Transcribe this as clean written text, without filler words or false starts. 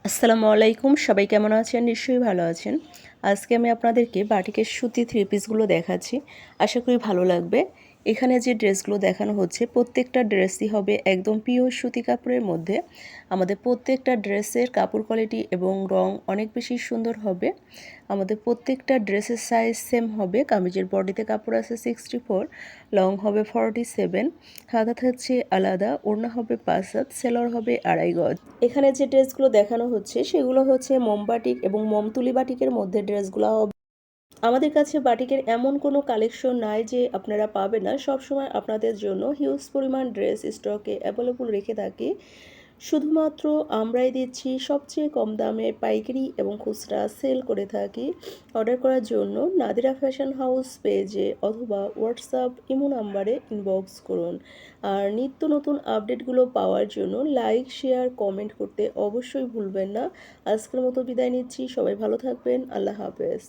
আসসালামু আলাইকুম, সবাই কেমন আছেন? নিশ্চয়ই ভালো আছেন। আজকে আমি আপনাদেরকে বাটিকের সুতি থ্রি পিসগুলো দেখাচ্ছি। আশা করি ভালো লাগবে। এখানে যে ড্রেসগুলো দেখানো হচ্ছে প্রত্যেকটা ড্রেসই হবে একদম পিওর সুতি কাপড়ের মধ্যে। আমাদের প্রত্যেকটা ড্রেসের কাপড় কোয়ালিটি এবং রং অনেক বেশি সুন্দর হবে। আমাদের প্রত্যেকটা ড্রেসের সাইজ সেম হবে। কামিজের বডিতে কাপড় আছে 64, লং হবে 47, হাতা থাকছে আলাদা, ওড়না হবে 5 হাত, সেলোয়ার হবে 2.5 গজ। এখানে যে ড্রেসগুলো দেখানো হচ্ছে সেগুলো হচ্ছে মোম বাটিক এবং মোমতুলি বাটিকের মধ্যে ড্রেসগুলো হবে। আমাদের কাছে বাটিকের এমন কোনো কালেকশন নাই যে আপনারা পাবেন না। সবসময় আপনাদের জন্য হিউজ পরিমাণ ড্রেস স্টকে অ্যাভেলেবল রেখে থাকি। শুধুমাত্র আমরাই দিচ্ছি সবচেয়ে কম দামে পাইকারি এবং খুচরা সেল করে থাকি। অর্ডার করার জন্য নাদিরা ফ্যাশন হাউস পেজে অথবা হোয়াটসঅ্যাপ ইমো নাম্বারে ইনবক্স করুন। আর নিত্য নতুন আপডেটগুলো পাওয়ার জন্য লাইক, শেয়ার, কমেন্ট করতে অবশ্যই ভুলবেন না। আজকের মতো বিদায় নিচ্ছি। সবাই ভালো থাকবেন। আল্লাহ হাফেজ।